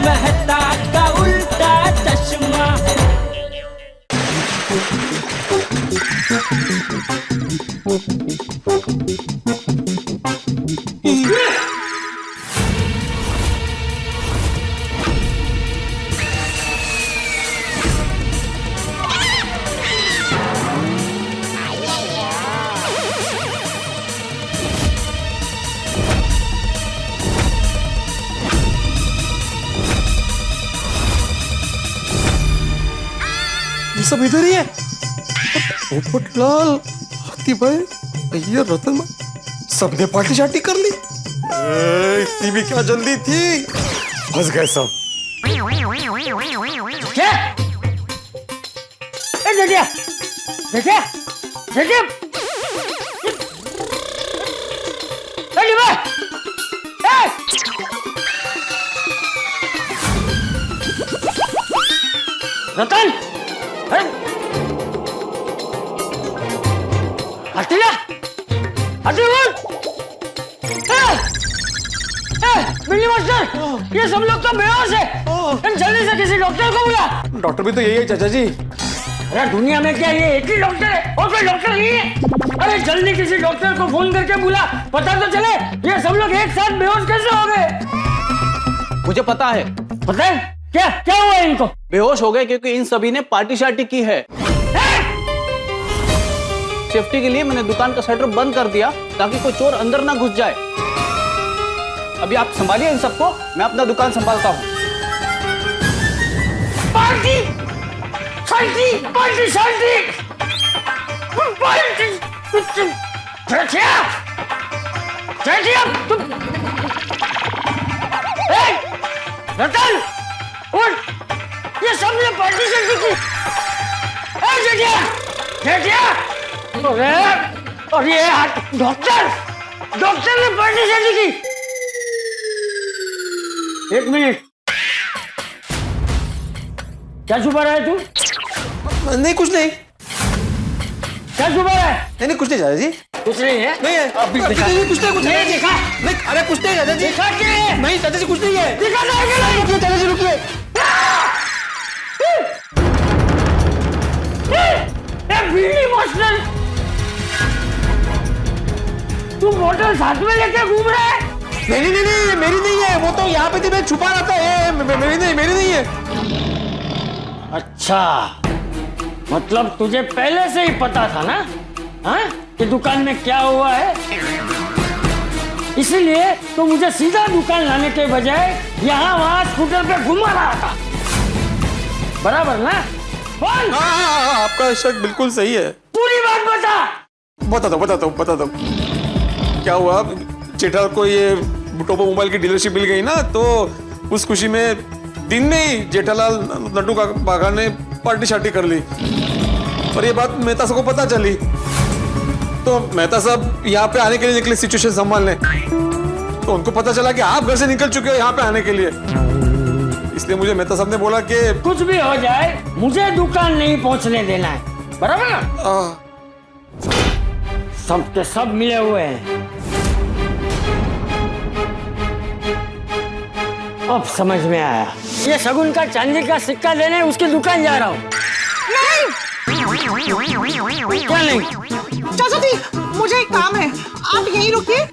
मेहता का उल्टा चश्मा। ये सब इधर ही है। पोपटलाल, हाथी भाई, भैया, रतन, सबने पार्टी शार्टी कर ली। इतनी भी क्या जल्दी थी, फंस गए सब। क्या? देखिए, देखिए, देखिए, रतन, हटिया, बिल्ली मास्टर, ये सब लोग तो बेहोश है। जल्दी से किसी डॉक्टर को बुला। डॉक्टर भी तो यही है चाचा जी। अरे दुनिया में क्या ये एक ही डॉक्टर है और कोई डॉक्टर नहीं है? अरे जल्दी किसी डॉक्टर को फोन करके बुला, पता तो चले ये सब लोग एक साथ बेहोश कैसे हो गए। मुझे पता है। पता है क्या क्या हुआ इनको? बेहोश हो गए क्योंकि इन सभी ने पार्टी शार्टी की है। सेफ्टी के लिए मैंने दुकान का शटर बंद कर दिया ताकि कोई चोर अंदर ना घुस जाए। अभी आप संभालिए इन सबको, मैं अपना दुकान संभालता हूँ। पार्टी शार्टी, पार्टी शार्टी, पार्टी, रतन, उठ, ये सब ने पार्टी शार्टी की। अरे डॉक्टर, डॉक्टर ने पार्टी शार्टी की। एक मिनट, क्या छुपा रहा है तू? नहीं कुछ नहीं। क्या छुपा रहा है? नहीं कुछ नहीं चाचा जी। कुछ नहीं है? नहीं है। अभी दिखा। कुछ नहीं, कुछ नहीं दिखा। नहीं, अरे कुछ नहीं चाचा जी। दिखा के। नहीं चाचा जी, कुछ नहीं है। दिखा नहीं। रुकिए चाचा जी, रुकिए। बिल्ली मास्टर, तू बोतल साथ में लेके घूम रहा है? नहीं, मेरी नहीं है। वो तो यहाँ पे थी, मैं छुपा रहा था। मेरी नहीं है। अच्छा, मतलब तुझे पहले से ही पता था ना, हाँ, कि दुकान में क्या हुआ है? इसलिए तो मुझे सीधा दुकान लाने के बजाय यहाँ वहाँ स्कूटर पे घुमा रहा था, बराबर ना? बोल। हाँ, आपका शक बिल्कुल सही है। पूरी बात बता दो। क्या हुआ, जेठालाल को ये टोपो मोबाइल की डीलरशिप मिल गई ना, तो उस खुशी में दिन में ही जेठालाल नड्डू का बागा ने पार्टी शार्टी कर ली। और ये बात मेहता साहब को पता चली, तो मेहता साहब यहाँ पे आने के लिए निकले सिचुएशन संभालने। तो उनको पता चला कि आप घर से निकल चुके हो यहाँ पे आने के लिए, इसलिए मुझे मेहता साहब ने बोला कि कुछ भी हो जाए मुझे दुकान नहीं पहुंचने देना है, बराबर ना? सब के सब मिले हुए हैं। अब समझ में आया। ये शगुन का चांदी का सिक्का लेने उसकी दुकान जा रहा हूँ। क्या नहीं? चाचा जी, मुझे एक काम है, आप यहीं रुकिए,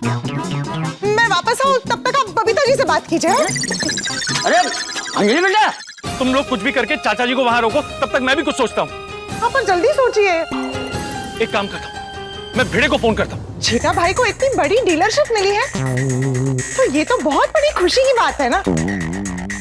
मैं वापस आऊँ, तब तक आप बबीता जी से बात कीजिए। अरे अंजलि बेटा, तुम लोग कुछ भी करके चाचा जी को वहां रोको, तब तक मैं भी कुछ सोचता हूँ। आप जल्दी सोचिए। एक काम करता हूँ, मैं भिड़े को फोन करता हूँ। जेठा भाई को इतनी बड़ी डीलरशिप मिली है, तो ये तो बहुत बड़ी खुशी की बात है ना।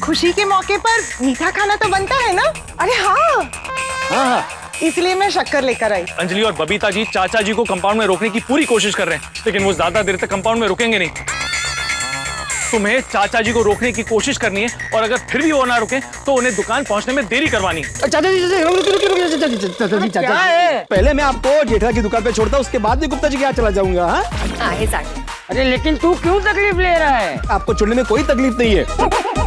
खुशी के मौके पर मीठा खाना तो बनता है ना। अरे हाँ, इसलिए मैं शक्कर लेकर आई। अंजलि और बबीता जी चाचा जी को कंपाउंड में रोकने की पूरी कोशिश कर रहे हैं, लेकिन वो ज्यादा देर तक कंपाउंड में रुकेंगे नहीं। तुम्हें चाचा जी को रोकने की कोशिश करनी है, और अगर फिर भी वो ना रुके तो उन्हें दुकान पहुंचने में देरी करवानी है। चाचा जी, क्या है? पहले मैं आपको जेठा की दुकान पे छोड़ता हूँ, उसके बाद भी गुप्ता जी के यहाँ चला जाऊंगा। अरे लेकिन तू क्यों तकलीफ ले रहा है? आपको छोड़ने में कोई तकलीफ नहीं है।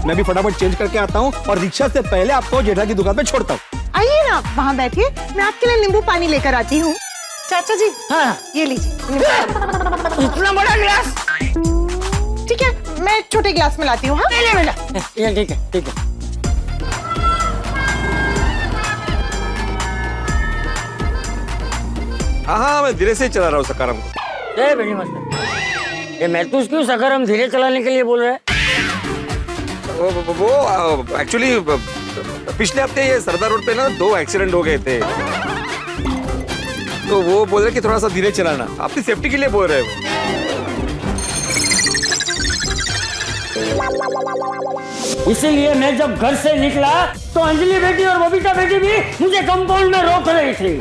मैं भी फटाफट चेंज करके आता हूँ और रिक्शा से पहले आपको जेठा की दुकान पे छोड़ता हूँ। आइए ना, वहाँ बैठिए, मैं आपके लिए नींबू पानी लेकर आती हूँ। चाचा जी, हाँ, ये लीजिए। इतना बड़ा गिलास? ठीक है, मैं छोटे गिलास में लाती हूँ। हाँ ले बेटा, ये ठीक है ठीक है। हाँ मैं धीरे से चला रहा हूँ सकारम को। ए बेटी मस्त, ये महतूस क्यों सकारम धीरे चलाने के लिए बोल रहा है? वो एक्चुअली पिछले हफ्ते ये सरदार रोड पे ना 2 एक्सीडेंट हो गए थे, तो वो बोल रहे कि थोड़ा सा धीरे चलाना, अपनी सेफ्टी के लिए बोल रहे हैं वो। इसीलिए मैं जब घर से निकला तो अंजलि बेटी और बबीता बेटी भी मुझे कंपाउंड में रोक रही थी।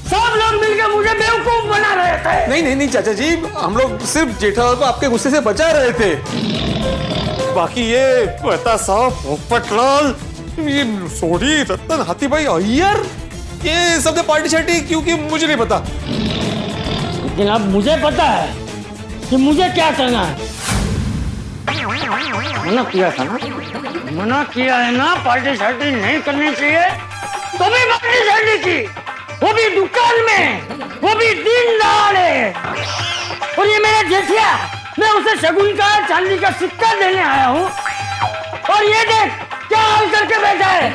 सब लोग मिलकर मुझे बेवकूफ बना रहे थे। नहीं चाचा जी, हम लोग सिर्फ जेठालाल को आपके गुस्से से बचा रहे थे। बाकी ये पता साहब पोपटलाल, ये सोडी, रतन, हाथी भाई, अय्यर, ये सब पार्टी शार्टी क्योंकि मुझे नहीं पता। लेकिन अब मुझे पता है कि मुझे क्या करना है। मना किया था ना, मना किया है ना, पार्टी शार्टी नहीं करनी चाहिए, तो भी पार्टी शार्टी की, वो भी दुकान में, वो भी दिन दहाड़े। और ये मेरा जेठिया, मैं उसे शगुन का चांदी का सिक्का देने आया हूँ, और ये देख क्या हाल करके बैठा है।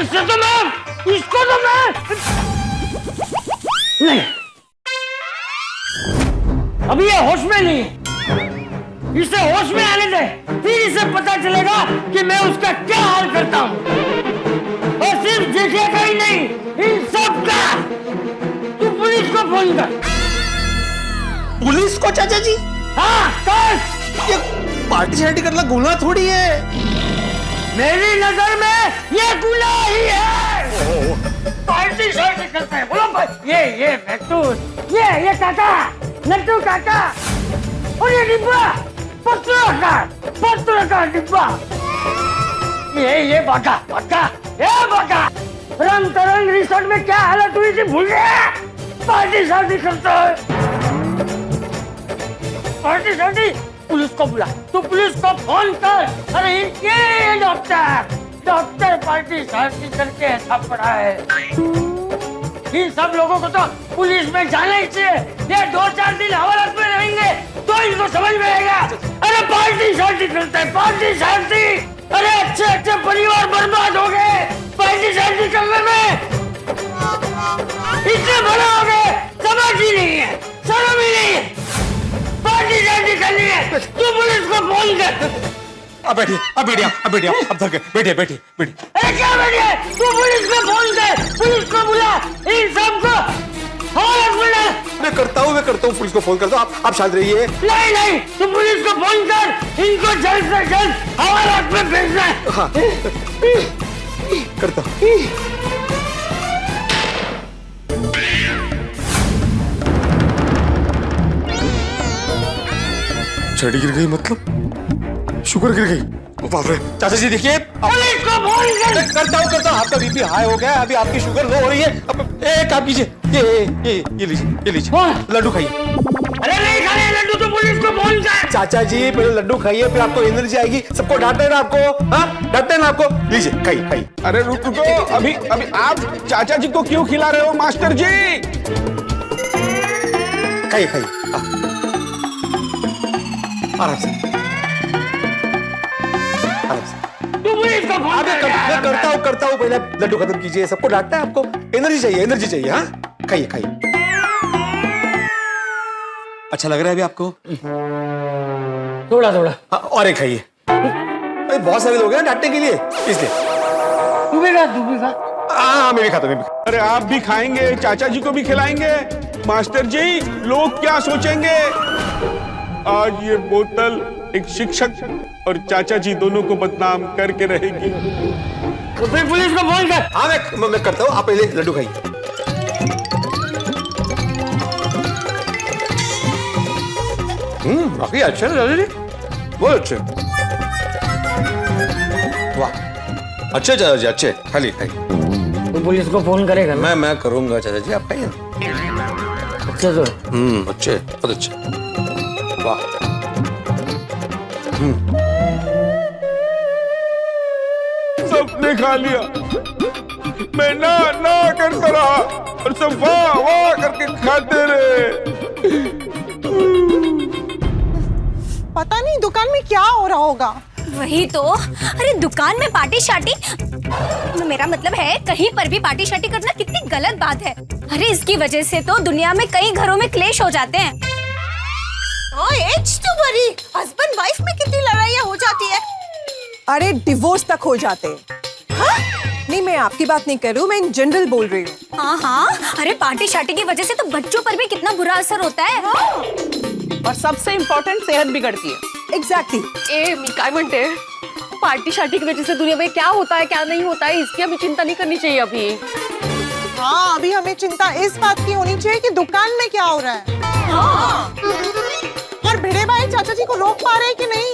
इससे तो मैं, इसको तो मैं नहीं, अभी ये होश में नहीं, इसे होश में आने दे, फिर इसे पता चलेगा कि मैं उसका क्या हाल करता हूँ। और सिर्फ जेठिया का ही नहीं, इन सब का। तू पुलिस को फोन कर। पुलिस को चाचा जी? हाँ कर। ये पार्टी शार्टी करना गुनाह थोड़ी है। मेरी नजर में ये गुनाह ही है। पार्टी शार्टी करते हैं, बोलो भाई। ये महतूस, ये काका, नट्टू काका, और ये डिब्बा पत्थर का डिब्बा, ये बाका, रंग तरंग रिसोर्ट में क्या हालत हुई थी भूल गया। पार्टी शार्टी करता है, पार्टी शार्टी। पुलिस को बुला, तू पुलिस को फोन कर। अरे ये डॉक्टर पार्टी शार्टी करके ऐसा पड़ा है। इन सब लोगों को तो पुलिस में जाना ही चाहिए। ये 2-4 दिन हवालात में रहेंगे तो इनको समझ में आएगा। अरे पार्टी शार्टी करते हैं, पार्टी शार्टी। अरे अच्छे परिवार बर्बाद हो गए पार्टी शार्टी करने में। इतने बड़े हो गए, समझ ही नहीं है, शर्म ही नहीं है। पार्टी शार्टी करनी है, तू पुलिस को फोन कर। अब बैठिए, अब थक गए, बैठिए। अरे क्या बैठिए, तू पुलिस को फोन कर, पुलिस को बुला, इन सबको हवालात में डाल। मैं करता हूँ पुलिस को फोन करता हूँ, आप शांत रहिए। नहीं, तू पुलिस को फोन कर, इनको जल्द से जल्द हवालात में भेजना है। हाँ, करता हूँ। छड़ी गिर गई, मतलब शुगर गिर गई। बाप रे, चाचा जी देखिए, पुलिस को फोन कर। करता हूँ। आपका बीपी हाई हो गया, अभी आपकी शुगर लो हो रही है। अब एक काम कीजिए, ये लीजिए लड्डू खाइए। अरे नहीं खाने लड्डू, तो पुलिस को फोन कर। चाचा जी पहले लड्डू खाइए, फिर आपको एनर्जी आएगी। सबको डांटते हैं ना आपको, हाँ डांटते हैं ना आपको। लीजिए खाइए। अरे रुको, अभी आप चाचा जी को क्यों खिला रहे हो मास्टर जी? खाइए, आराम से। तू पुलिस को फोन कर। करता हूँ। पहले लड्डू खत्म कीजिए, सबको डांटना है आपको। एनर्जी चाहिए, हाँ खाइए। अच्छा लग रहा है अभी आपको? थोड़ा। हाँ, और एक खाइए। अरे बहुत सारे लोग हैं ना डांटने के लिए, इसलिए। तू भी खा। हाँ मैं भी खाता हूँ। अरे आप भी खाएंगे, चाचा जी को भी खिलाएंगे। मास्टर जी, लोग क्या सोचेंगे? आज ये बोतल एक शिक्षक और चाचा जी दोनों को बदनाम करके रहेगी। तो फिर पुलिस को फोन कर। हाँ मैं करता हूँ, आप पहले लड्डू खाइए। बाकी अच्छे ना चाचा जी, बहुत अच्छे। वाह, अच्छे चाचा जी, अच्छे। खाइए। तू पुलिस को फोन करेगा ना? मैं करूंगा चाचा जी, आप खाइए ना। अच्छे तो अच्छे, बहुत अच्छे। वाह। सबने खा लिया, मैं ना करता रहा और सब वाह करके खाते रहे। पता नहीं दुकान में क्या हो रहा होगा। वही तो, अरे दुकान में पार्टी शार्टी, मेरा मतलब है कहीं पर भी पार्टी शार्टी करना कितनी गलत बात है। अरे इसकी वजह से तो दुनिया में कई घरों में क्लेश हो जाते हैं। हस्बैंड वाइफ में कितनी लड़ाइयाँ हो जाती है। अरे डिवोर्स तक हो जाते हैं। हाँ? नहीं, मैं आपकी बात नहीं कर रही हूँ, मैं इन जनरल बोल रही हूँ। हाँ हाँ, अरे पार्टी शार्टी की वजह से तो बच्चों पर भी कितना बुरा असर होता है। और सबसे इम्पोर्टेंट, सेहत बिगड़ती है। एग्जैक्टली। ए मी काय म्हणते, पार्टी शार्टी की वजह से दुनिया में क्या होता है क्या नहीं होता है, इसकी हमें चिंता नहीं करनी चाहिए अभी। हाँ, अभी हमें चिंता इस बात की होनी चाहिए कि दुकान में क्या हो रहा है। हाँ। और भिड़े भाई चाचा जी को रोक पा रहे हैं कि नहीं?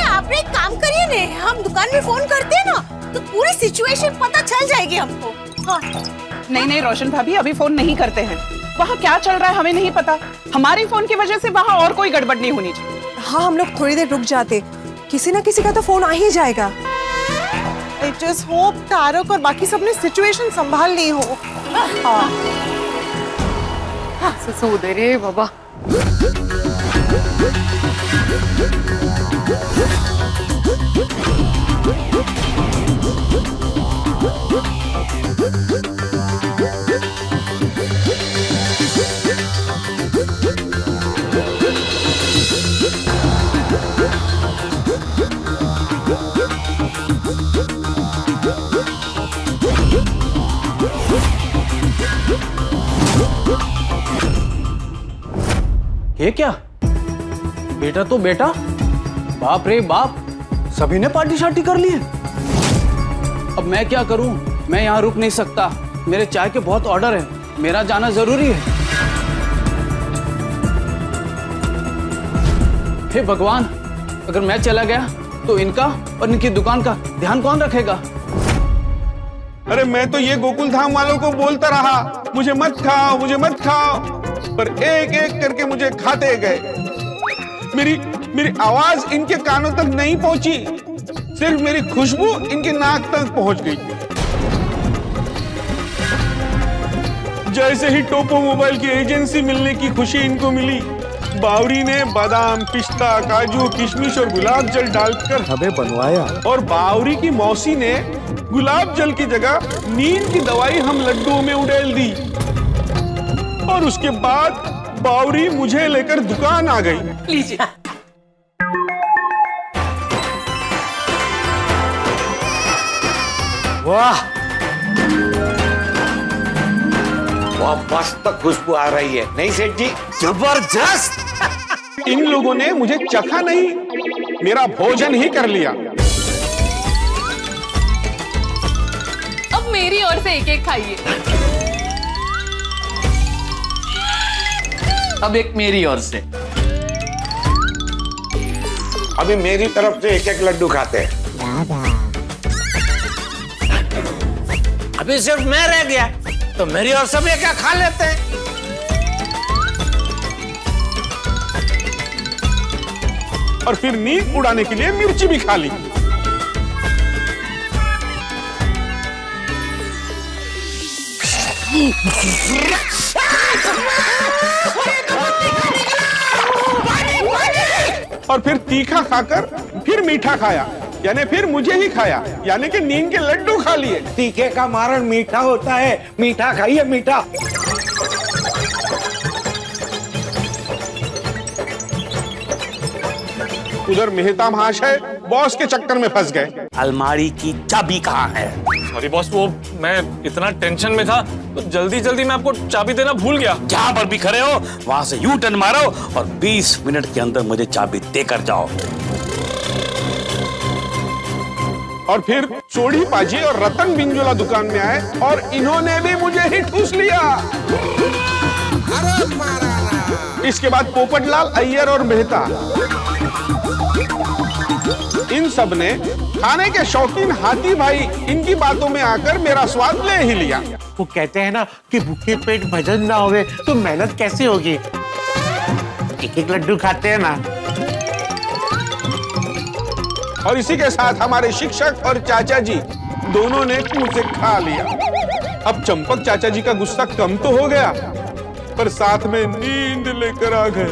आप एक काम करिए ना, हम दुकान में फोन करते हैं ना तो पूरी सिचुएशन पता चल जाएगी हमको। हाँ। नहीं रोशन भाभी, अभी फोन नहीं करते हैं। वहाँ क्या चल रहा है हमें नहीं पता। हमारे फोन की वजह से वहाँ और कोई गड़बड़ नहीं होनी चाहिए। हाँ, हम लोग थोड़ी देर रुक जाते, किसी ना किसी का तो फोन आ ही जाएगा। I just hope तारक और बाकी सब ने सिचुएशन संभाल ली हो। हाँ। सो दे रे बाबा। ये क्या? बेटा तो बेटा, बाप रे बाप, सभी ने पार्टी शार्टी कर ली है। अब मैं क्या करूं? मैं यहाँ रुक नहीं सकता, मेरे चाय के बहुत ऑर्डर हैं, मेरा जाना जरूरी है। हे भगवान, अगर मैं चला गया तो इनका और इनकी दुकान का ध्यान कौन रखेगा? अरे मैं तो ये गोकुल धाम वालों को बोलता रहा, मुझे मत खाओ, मुझे मत खाओ, पर एक एक करके मुझे खाते गए। मेरी आवाज इनके कानों तक नहीं पहुंची, सिर्फ मेरी खुशबू इनके नाक तक पहुंच गई। जैसे ही टोपो मोबाइल की एजेंसी मिलने की खुशी इनको मिली, बावरी ने बादाम, पिस्ता, काजू, किशमिश और गुलाब जल डालकर हमें बनवाया, और बावरी की मौसी ने गुलाब जल की जगह नींद की दवाई हम लड्डुओं में उड़ेल दी। और उसके बाद बावरी मुझे लेकर दुकान आ गई। लीजिए। वाह, मस्त खुशबू आ रही है, नहीं सेठ जी? जबरदस्त। इन लोगों ने मुझे चखा नहीं, मेरा भोजन ही कर लिया। अब मेरी ओर से एक एक खाइए। अब एक मेरी ओर से। अभी मेरी तरफ से एक एक लड्डू खाते हैं। अभी सिर्फ मैं रह गया, तो मेरी ओर सब एक एक खा लेते हैं। और फिर नींद उड़ाने के लिए मिर्ची भी खा ली। और फिर तीखा खाकर फिर मीठा खाया, यानी फिर मुझे ही खाया, यानी कि नींद के लड्डू खा लिए। तीखे का मारण मीठा होता है, मीठा खाइए मीठा। उधर मेहता महाशय बॉस के चक्कर में फंस गए। अलमारी की चाबी कहाँ है? सॉरी बॉस, वो मैं इतना टेंशन में था तो जल्दी जल्दी मैं आपको चाबी देना भूल गया। जहाँ पर भी खड़े हो वहां से यू टर्न मारो और 20 मिनट के अंदर मुझे चाबी देकर जाओ। और फिर चोड़ी पाजी और रतन बिंजोला दुकान में आए और इन्होंने भी मुझे ही ठूस लिया। इसके बाद पोपटलाल, अय्यर और मेहता, इन सब ने खाने के शौकीन हाथी भाई इनकी बातों में आकर मेरा स्वाद ले ही लिया। वो कहते हैं ना कि भूखे पेट भजन ना होवे तो मेहनत कैसे होगी। एक एक लड्डू खाते हैं ना। और इसी के साथ हमारे शिक्षक और चाचा जी दोनों ने मुझसे खा लिया। अब चंपक चाचा जी का गुस्सा कम तो हो गया, पर साथ में नींद लेकर आ गए।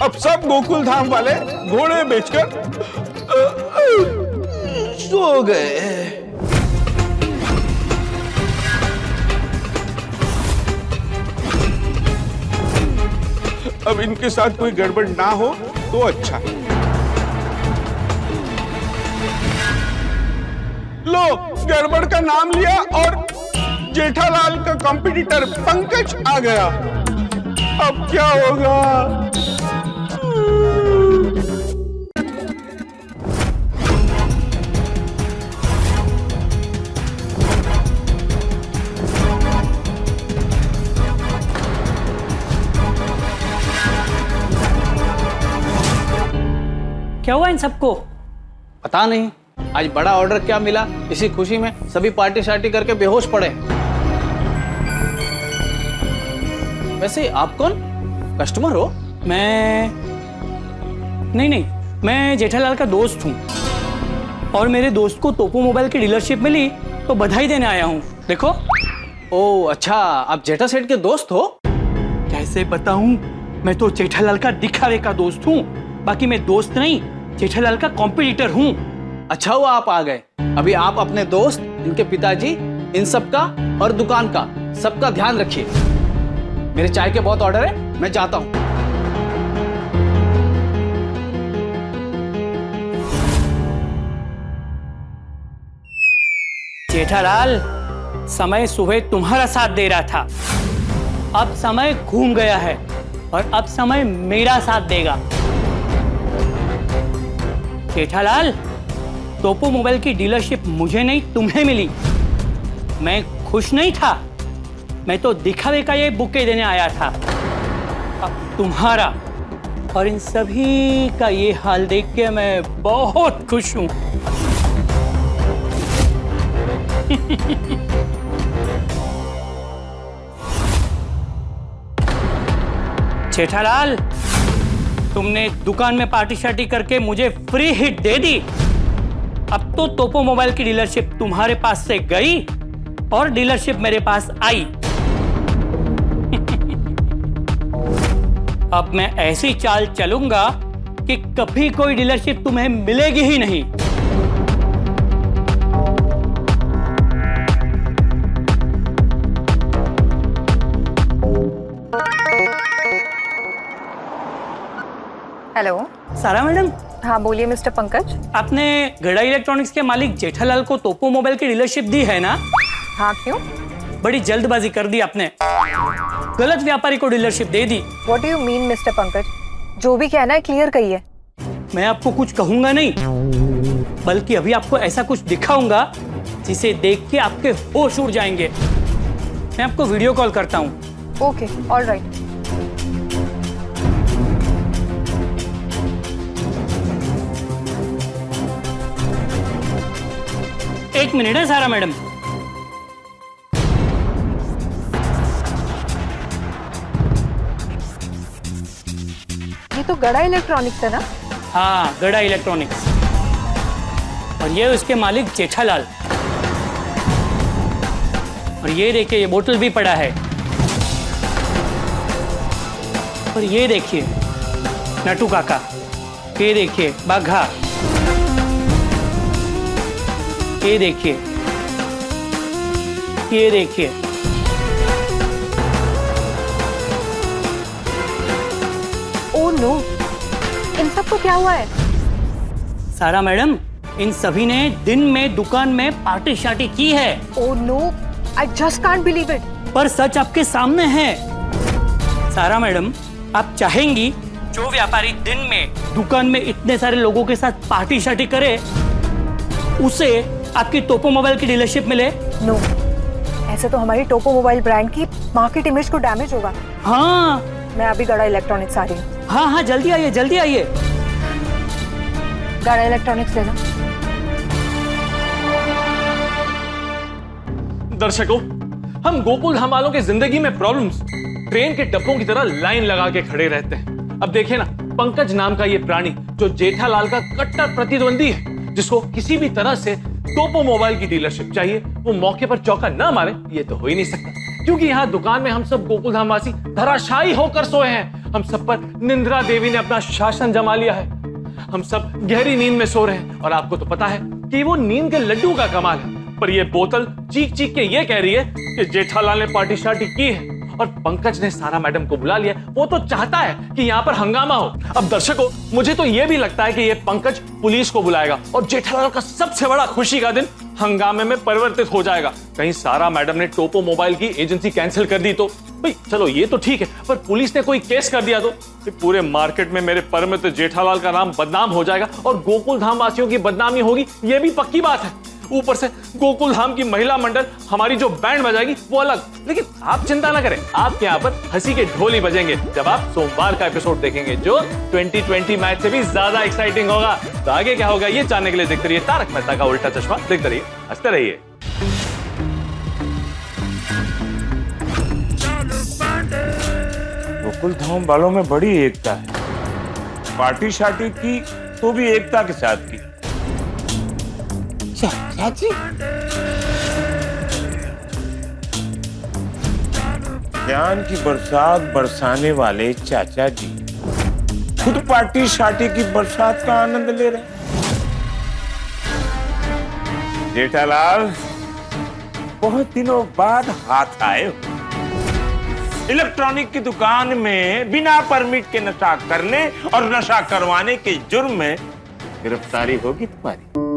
अब सब गोकुल धाम वाले घोड़े बेचकर सो गए। अब इनके साथ कोई गड़बड़ ना हो तो अच्छा। लो, गड़बड़ का नाम लिया और जेठालाल का कॉम्पिटिटर पंकज आ गया। अब क्या होगा? क्या हुआ इन सबको? पता नहीं, आज बड़ा ऑर्डर क्या मिला, इसी खुशी में सभी पार्टी शार्टी करके बेहोश पड़े। वैसे आप कौन? कस्टमर हो? नहीं, मैं जेठालाल का दोस्त हूँ और मेरे दोस्त को तोपो मोबाइल की डीलरशिप मिली तो बधाई देने आया हूँ। देखो। ओह अच्छा, आप जेठा सेठ के दोस्त हो? कैसे बताऊँ, मैं तो जेठालाल का दिखावे का दोस्त हूँ, बाकी मैं दोस्त नहीं, जेठालाल का कॉम्पिटिटर हूँ। अच्छा हुआ आप आ गए। अभी आप अपने दोस्त, इनके पिताजी, इन सब का और दुकान का सबका ध्यान रखिए। मेरे चाय के बहुत ऑर्डर है, मैं जाता हूँ। जेठालाल, समय सुबह तुम्हारा साथ दे रहा था, अब समय घूम गया है और अब समय मेरा साथ देगा। जेठालाल, तोपो मोबाइल की डीलरशिप मुझे नहीं तुम्हें मिली। मैं खुश नहीं था, मैं तो दिखावे का ये बुके देने आया था। अब तुम्हारा और इन सभी का ये हाल देख के मैं बहुत खुश हूं। जेठालाल, तुमने दुकान में पार्टी शार्टी करके मुझे फ्री हिट दे दी। अब तो तोपो मोबाइल की डीलरशिप तुम्हारे पास से गई और डीलरशिप मेरे पास आई। अब मैं ऐसी चाल चलूंगा कि कभी कोई डीलरशिप तुम्हें मिलेगी ही नहीं। हेलो। सारा मैडम। हाँ बोलिए मिस्टर पंकज। आपने गड़ा इलेक्ट्रॉनिक्स के मालिक जेठालाल को तोपो मोबाइल की डीलरशिप दी है ना? हाँ क्यों? बड़ी जल्दबाजी कर दी आपने, गलत व्यापारी को dealership they the. What do you mean mister Pankaj? जो भी कहना है क्लियर कहिए। मैं आपको कुछ कहूंगा नहीं, बल्कि अभी आपको ऐसा कुछ दिखाऊंगा जिसे देख के आपके होश उड़ जाएंगे। मैं आपको वीडियो कॉल करता हूँ। Okay, all right. एक मिनट है सारा मैडम। ये तो गड़ा इलेक्ट्रॉनिक्स है ना? हाँ, गड़ा इलेक्ट्रॉनिक्स। और ये उसके मालिक जेठालाल। और ये देखिए, ये बोतल भी पड़ा है। और ये देखिए नटू काका, ये देखिए बाघा, ये देखिए, ये देखिए। ओह नो, इन सबको क्या हुआ है? सारा मैडम, इन सभी ने दिन में दुकान में पार्टी शार्टी की है। Oh no, I just can't believe it. पर सच आपके सामने है। सारा मैडम, आप चाहेंगी जो व्यापारी दिन में दुकान में इतने सारे लोगों के साथ पार्टी शार्टी करे, उसे आपकी तोपो मोबाइल की डीलरशिप मिले? नो, ऐसे तो हमारी टोपो मोबाइल ब्रांड की मार्केट इमेज को डैमेज होगा। हाँ, मैं अभी गड़ा इलेक्ट्रॉनिक्स आ रही हूँ। हाँ, जल्दी आइए, जल्दी आइए। गड़ा इलेक्ट्रॉनिक्स लेना। दर्शकों, हम गोकुल धाम वालों के जिंदगी में प्रॉब्लम्स ट्रेन के डब्बों की तरह लाइन लगा के खड़े रहते हैं। अब देखिए ना, पंकज नाम का ये प्राणी जो जेठालाल का कट्टर प्रतिद्वंदी है, जिसको किसी भी तरह से तोपो मोबाइल की डीलरशिप चाहिए, वो मौके पर चौका ना मारे ये तो हो ही नहीं सकता, क्योंकि यहाँ दुकान में हम सब गोकुल धाम वासी धराशायी होकर सोए हैं। हम सब पर निंद्रा देवी ने अपना शासन जमा लिया है। हम सब गहरी नींद में सो रहे हैं और आपको तो पता है कि वो नींद के लड्डू का कमाल है, पर ये बोतल चीख चीख के ये कह रही है कि जेठालाल ने पार्टी शार्टी की है और पंकज ने सारा मैडम को बुला लिया। वो तो चाहता है कि यहाँ पर हंगामा हो। अब दर्शकों, मुझे तो ये भी लगता है कि ये पंकज पुलिस को बुलाएगा और जेठालाल का सबसे बड़ा खुशी का दिन हंगामे में परिवर्तित हो जाएगा। कहीं सारा मैडम ने टोपो मोबाइल की एजेंसी कैंसिल कर दी तो भाई चलो ये तो ठीक है, पर पुलिस ने कोई केस कर दिया तो पूरे मार्केट में मेरे परमित जेठालाल का नाम बदनाम हो जाएगा और गोकुल धाम वासियों की बदनामी होगी, ये भी पक्की बात है। ऊपर से गोकुल धाम की महिला मंडल हमारी जो बैंड बजाएगी वो अलग। लेकिन आप चिंता ना करें, आपके यहाँ पर हंसी के ढोल ही बजेंगे जब आप सोमवार का एपिसोड देखेंगे, जो 2020 मैच से भी ज्यादा एक्साइटिंग होगा। तो आगे क्या होगा ये जानने के लिए देखते रहिए तारक मेहता का उल्टा चश्मा। देखते रहिए, हंसते रहिए। गोकुल धाम वालों में बड़ी एकता है, पार्टी शार्टी की तो भी एकता के साथ की। चाची ज्ञान की बरसात बरसाने वाले चाचा जी खुद पार्टी शार्टी की बरसात का आनंद ले रहे। जेठालाल बहुत दिनों बाद हाथ आए हो। इलेक्ट्रॉनिक की दुकान में बिना परमिट के नशा करने और नशा करवाने के जुर्म में गिरफ्तारी होगी तुम्हारी।